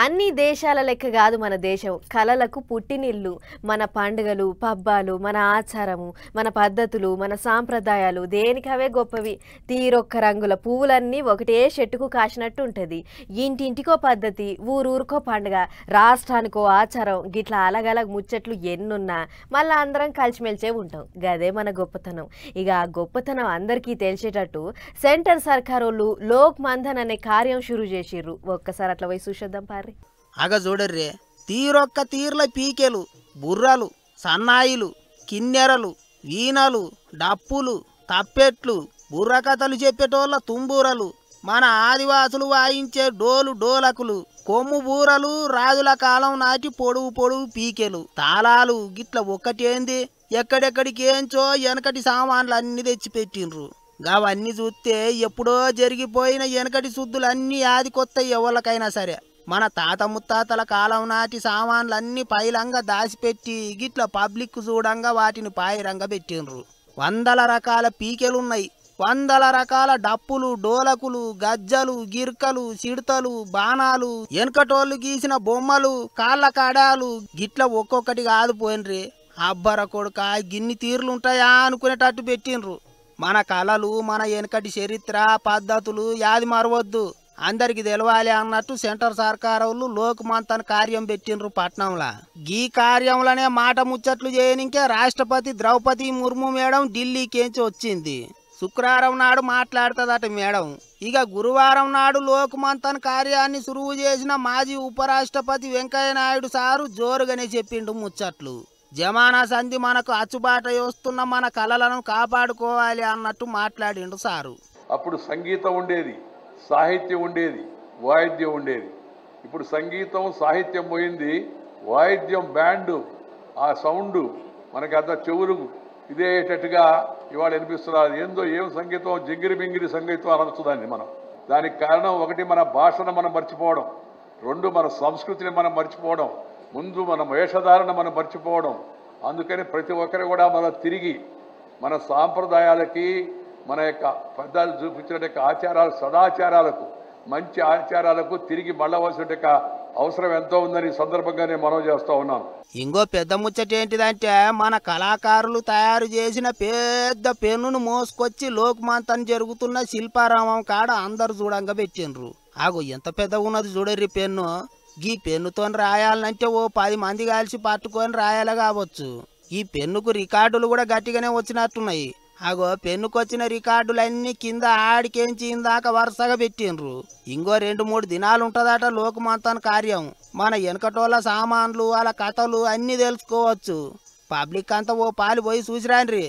అన్ని దేశాల లెక్క కాదు మన దేశం. కళలకు పుట్టినిల్లు. మన పండుగలు, పబ్బాలు, మన ఆచారము, మన పద్ధతులు, మన సాంప్రదాయాలు దేనికవే గొప్పవి. తీరొక్క రంగుల పువ్వులన్నీ ఒకటే చెట్టుకు కాసినట్టు ఉంటుంది. ఇంటింటికో పద్ధతి, ఊరూరుకో పండుగ, రాష్ట్రానికో ఆచారం. గిట్లా అలగలగ ముచ్చట్లు ఎన్నున్నా మళ్ళీ అందరం కలిసిమెలిసే ఉంటాం. గదే మన గొప్పతనం. ఇక ఆ గొప్పతనం అందరికీ తెలిసేటట్టు సెంటర్ సర్కారోళ్ళు లోక్ మంథన్ అనే కార్యం షురూ చేసిర్రు. ఒక్కసారి అట్లా పోయి చూసేద్దాం పారి. అగ చూడర్రే, తీరొక్క తీర్ల పీకెలు, బుర్రలు, సన్నాయిలు, కిన్నెరలు, వీణలు, డప్పులు, తప్పెట్లు, బుర్రకథలు చెప్పేటోళ్ళ తుంబూరలు, మన ఆదివాసులు వాయించే డోలు డోలకులు, కొమ్ము బూరలు, రాజుల కాలం నాటి పొడువు పొడువు పీకెలు, తాళాలు. గిట్ల ఒక్కటేంది ఎక్కడెక్కడికి ఏంచో వెనకటి సామాన్లు అన్ని తెచ్చిపెట్టిండ్రు. అవన్నీ చూస్తే ఎప్పుడో జరిగిపోయిన వెనకటి శుద్ధులన్నీ ఆదికొత్తాయి ఎవరికైనా సరే. మన తాత ముత్తాతల కాలం నాటి సామాన్లన్నీ పైలంగా దాచిపెట్టి గిట్ల పబ్లిక్ చూడంగా వాటిని పాయిరంగా పెట్టిండ్రు. వందల రకాల పీకెలున్నాయి, వందల రకాల డప్పులు, డోలకులు, గజ్జలు, గిర్కలు, సిడతలు, బాణాలు, వెనకటోళ్ళు గీసిన బొమ్మలు, కాళ్ళ కడాలు. గిట్ల ఒక్కొక్కటి కాదు పోయినరి. అబ్బర కొడుక గిన్ని తీర్లుంటాయా అనుకునేటట్టు పెట్టిండ్రు. మన కళలు, మన వెనకటి చరిత్ర పద్ధతులు యాది మరవద్దు, అందరికి తెలవాలి అన్నట్టు సెంటర్ సర్కారోళ్ళు లోక్ మంథన్ కార్యం పెట్టిండ్రు పట్నంలా. గీ కార్యంలోనే మాట ముచ్చట్లు చేయనికే రాష్ట్రపతి ద్రౌపది ముర్ము మేడం ఢిల్లీకేంచి వచ్చింది. శుక్రవారం నాడు మాట్లాడుతుందట మేడం. ఇక గురువారం నాడు లోక్ మంథన్ కార్యాన్ని సురువు చేసిన మాజీ ఉపరాష్ట్రపతి వెంకయ్య నాయుడు సారు జోరుగానే చెప్పిండు ముచ్చట్లు. జమానా సంధి మనకు అచ్చుబాట వస్తున్న మన కళలను కాపాడుకోవాలి అన్నట్టు మాట్లాడిండు సారు. అప్పుడు సంగీతం ఉండేది, సాహిత్యం ఉండేది, వాయిద్యం ఉండేది. ఇప్పుడు సంగీతం సాహిత్యం పోయింది, వాయిద్యం బ్యాండు ఆ సౌండ్ మనకి అంత చెవులు ఇదేటట్టుగా ఇవాళ వినిపిస్తున్నారు. ఏందో ఏం సంగీతం, జింగిరి బింగిరి సంగీతం అనొచ్చుదాన్ని మనం. దానికి కారణం ఒకటి మన భాషను మనం మర్చిపోవడం, రెండు మన సంస్కృతిని మనం మర్చిపోవడం, ముందు మన వేషధారణ మనం మర్చిపోవడం. అందుకని ప్రతి ఒక్కరు కూడా మనం తిరిగి మన సాంప్రదాయాలకి, మన యొక్క పెద్దలు చూపించిన ఆచారాలు, సదాచారాలకు, మంచి ఆచారాలకు తిరిగి మళ్ళవలసిన అవసరం ఎంతో ఉందని సందర్భంగా నేను మనవి చేస్తూ ఉన్నాను. ఇంకో పెద్ద ముచ్చట ఏంటిదంటే మన కళాకారులు తయారు చేసిన పెద్ద పెన్నును మోసుకొచ్చి లోక్ మంథన్ జరుగుతున్న శిల్పారామం కాడ అందరు చూడంగా పెట్టిండ్రు. ఆగో ఎంత పెద్దగా ఉన్నది చూడర్రి పెన్ను. ఈ పెన్నుతో రాయాలంటే ఓ 10 మంది కలిసి పట్టుకొని రాయాలి కావచ్చు. ఈ పెన్నుకు రికార్డులు కూడా గట్టిగానే వచ్చినట్టున్నాయి. అగో పెన్నుకొచ్చిన రికార్డులన్నీ కింద ఆడికేంచి ఇందాక వరుసగా పెట్టిండ్రు. ఇంకో 2-3 దినాలు ఉంటుందట లోక్ మంథన్ కార్యం. మన వెనకటోళ్ళ సామాన్లు, వాళ్ళ కథలు అన్నీ తెలుసుకోవచ్చు. పబ్లిక్ అంతా ఓ పాలు పోయి చూసిరాండ్రి.